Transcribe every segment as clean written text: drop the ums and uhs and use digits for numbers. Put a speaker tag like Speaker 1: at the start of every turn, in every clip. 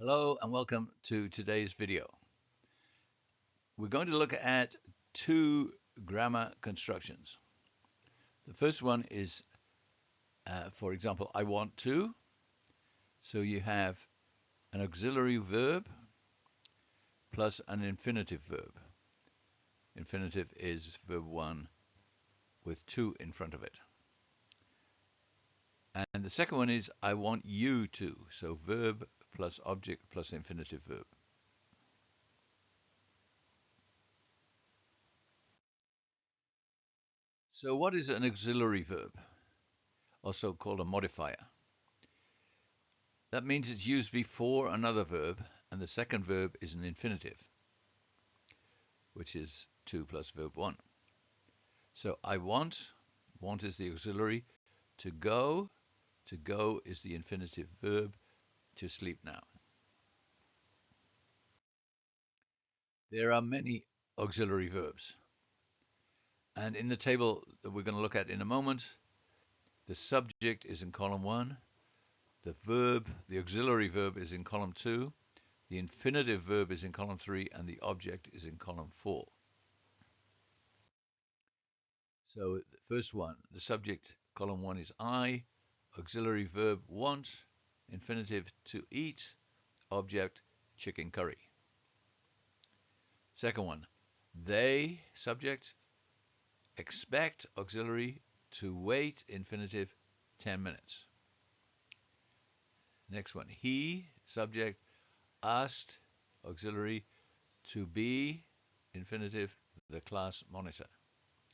Speaker 1: Hello and welcome to today's video. We're going to look at two grammar constructions. The first one is, for example, I want to. So you have an auxiliary verb plus an infinitive verb. Infinitive is verb 1 with to in front of it. And the second one is I want you to. So verb plus object plus infinitive verb. So what is an auxiliary verb? Also called a modifier. That means it's used before another verb, and the second verb is an infinitive, which is to plus verb 1. So I want is the auxiliary. To go is the infinitive verb. To sleep now. There are many auxiliary verbs. And in the table that we're going to look at in a moment, the subject is in column 1, the auxiliary verb is in column 2, the infinitive verb is in column 3, and the object is in column 4. So the first one, the subject, column 1 is I, auxiliary verb want, infinitive to eat, object chicken curry. Second one, they, subject, expect, auxiliary, to wait, infinitive, 10 minutes. Next one, he, subject, asked, auxiliary, to be, infinitive, the class monitor,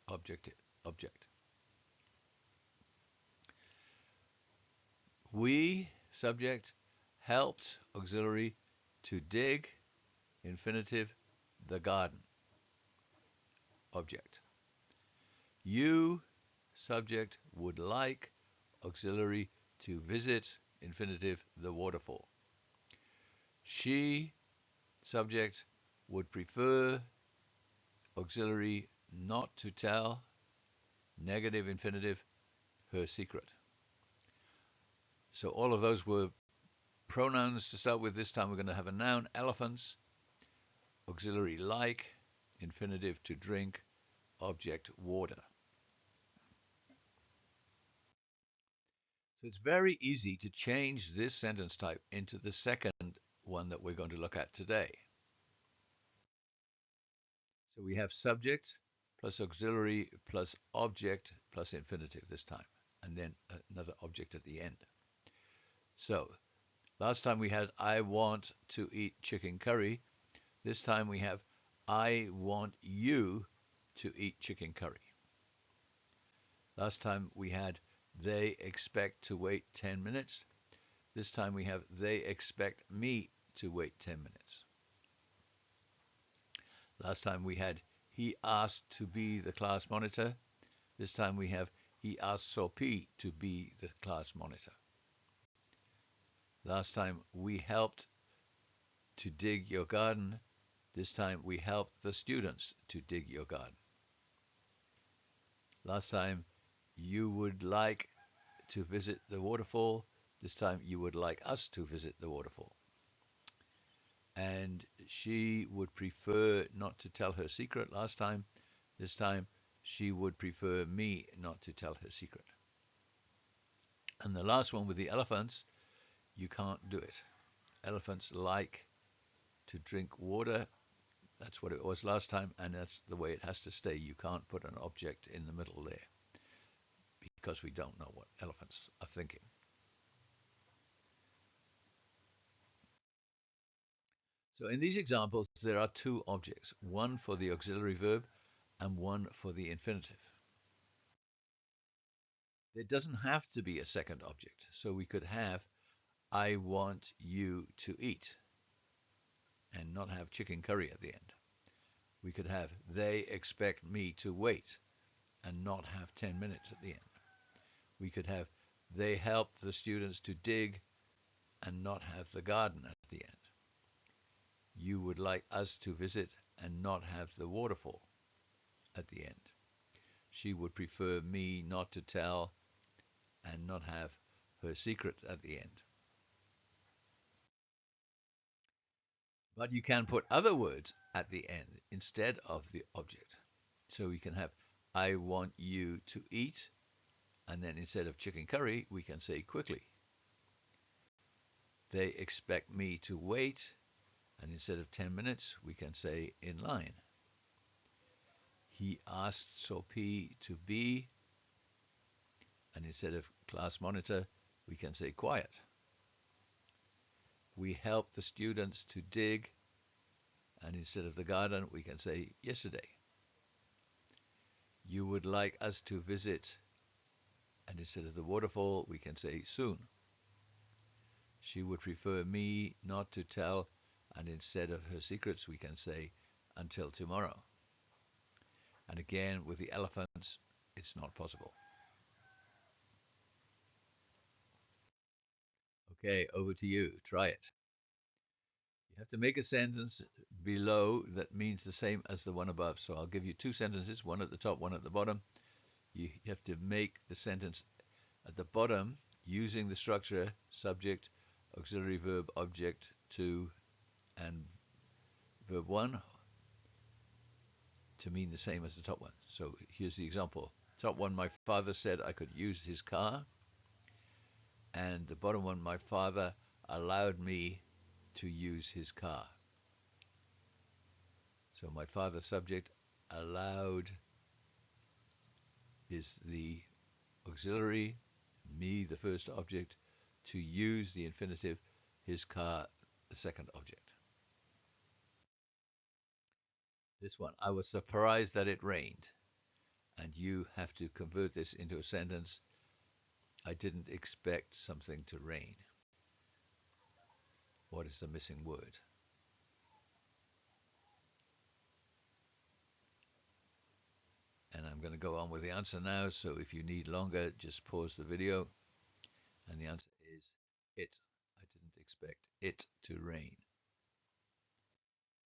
Speaker 1: object. We, subject, helped, auxiliary, to dig, infinitive, the garden, object. You, subject, would like, auxiliary, to visit, infinitive, the waterfall. She, subject, would prefer, auxiliary, not to tell, negative infinitive, her secret. So all of those were pronouns to start with. This time we're going to have a noun, elephants, auxiliary like, infinitive to drink, object water. So it's very easy to change this sentence type into the second one that we're going to look at today. So we have subject plus auxiliary plus object plus infinitive this time, and then another object at the end. So last time we had I want to eat chicken curry. This time we have I want you to eat chicken curry. Last time we had they expect to wait 10 minutes. This time we have they expect me to wait 10 minutes. Last time we had he asked to be the class monitor. This time we have he asked Sophie to be the class monitor. Last time we helped to dig your garden. This time we helped the students to dig your garden. Last time you would like to visit the waterfall. This time you would like us to visit the waterfall. And she would prefer not to tell her secret last time. This time she would prefer me not to tell her secret. And the last one with the elephants, you can't do it. Elephants like to drink water. That's what it was last time, and that's the way it has to stay. You can't put an object in the middle there because we don't know what elephants are thinking. So in these examples, there are two objects, one for the auxiliary verb and one for the infinitive. There doesn't have to be a second object. So we could have, I want you to eat, and not have chicken curry at the end. We could have, they expect me to wait, and not have 10 minutes at the end. We could have, they helped the students to dig, and not have the garden at the end. You would like us to visit and not have the waterfall at the end. She would prefer me not to tell and not have her secret at the end. But you can put other words at the end instead of the object. So we can have, I want you to eat, and then instead of chicken curry, we can say quickly. They expect me to wait, and instead of 10 minutes, we can say in line. He asked Sophie to be, and instead of class monitor, we can say quiet. We help the students to dig, and instead of the garden, we can say yesterday. You would like us to visit, and instead of the waterfall, we can say soon. She would prefer me not to tell, and instead of her secrets, we can say until tomorrow. And again, with the elephants, it's not possible. Okay, over to you. Try it. You have to make a sentence below that means the same as the one above. So I'll give you two sentences, one at the top, one at the bottom. You have to make the sentence at the bottom using the structure subject, auxiliary verb, object, to, and verb one to mean the same as the top one. So here's the example. Top one, my father said I could use his car. And the bottom one, my father allowed me to use his car. So my father subject allowed is the auxiliary, me the first object, to use the infinitive, his car the second object. This one, I was surprised that it rained. And you have to convert this into a sentence. I didn't expect something to rain. What is the missing word? And I'm going to go on with the answer now. So if you need longer, just pause the video. And the answer is it. I didn't expect it to rain.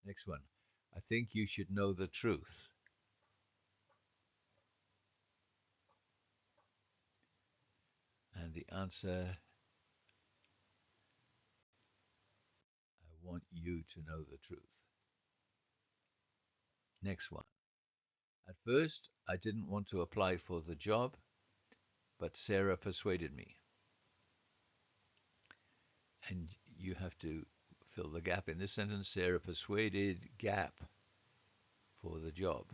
Speaker 1: Next one. I think you should know the truth. And the answer, I want you to know the truth. Next one. At first, I didn't want to apply for the job, but Sarah persuaded me. And you have to fill the gap in this sentence. Sarah persuaded gap for the job.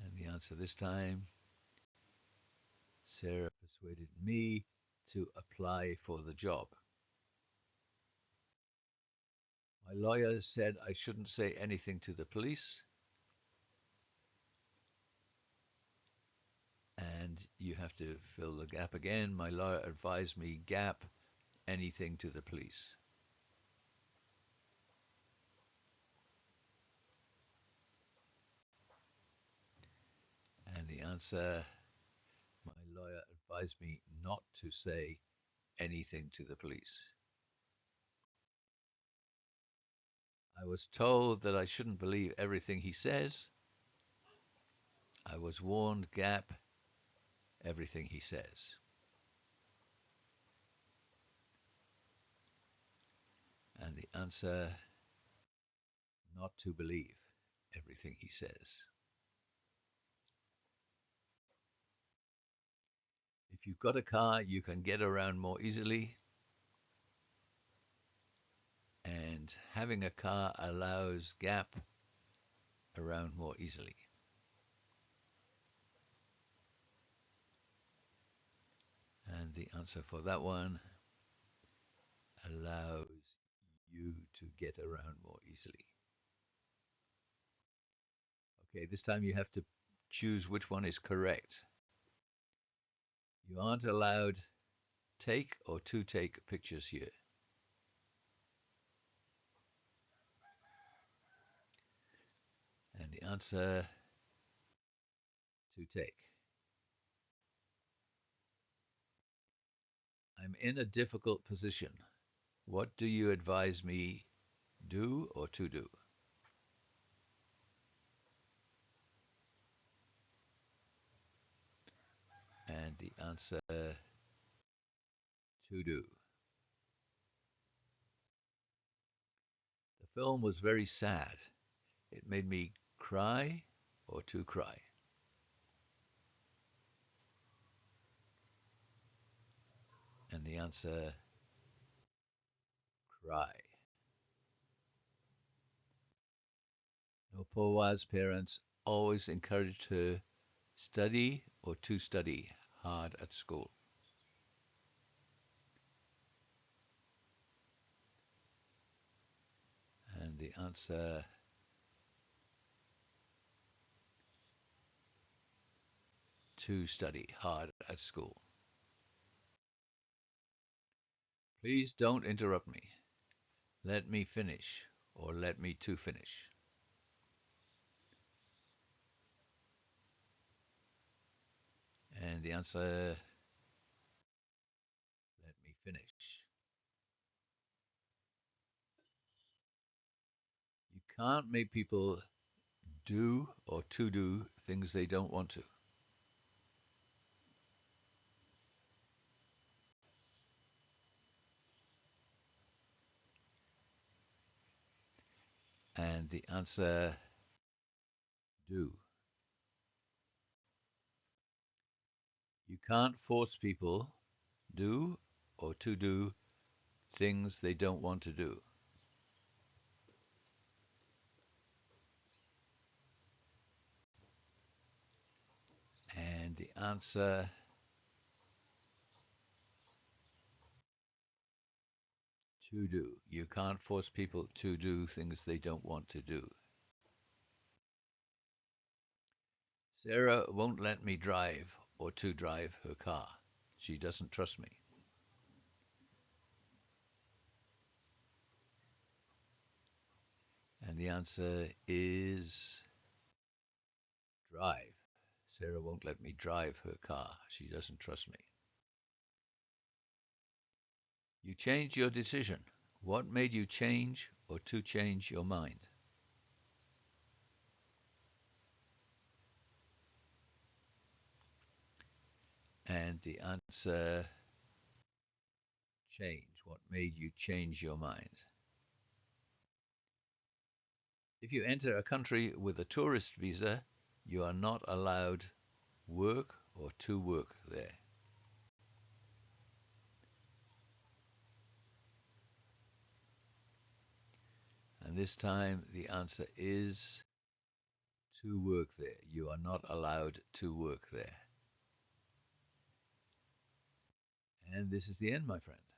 Speaker 1: And the answer this time, Sarah persuaded me to apply for the job. My lawyer said I shouldn't say anything to the police. And you have to fill the gap again. My lawyer advised me gap anything to the police. And the answer, my lawyer advised me not to say anything to the police. I was told that I shouldn't believe everything he says. I was warned gap everything he says. And the answer, not to believe everything he says. If you've got a car, you can get around more easily. And having a car allows gap around more easily. And the answer for that one allows you to get around more easily. Okay, this time you have to choose which one is correct. You aren't allowed take or to take pictures here. And the answer, to take. I'm in a difficult position. What do you advise me do or to do? And the answer, To do. The film was very sad. It made me cry or to cry. And the answer, cry. Nopowa's parents always encouraged her study or to study hard at school. And the answer, to study hard at school. Please don't interrupt me. Let me finish or let me to finish. And the answer, let me finish. You can't make people do or to do things they don't want to. And the answer, do. You can't force people do or to do things they don't want to do. And the answer, to do. You can't force people to do things they don't want to do. Sarah won't let me drive or to drive her car. She doesn't trust me. And the answer is drive. Sarah won't let me drive her car. She doesn't trust me. You changed your decision. What made you change or to change your mind? And the answer, change. What made you change your mind? If you enter a country with a tourist visa, you are not allowed work or to work there. And this time the answer is to work there. You are not allowed to work there. And this is the end, my friend.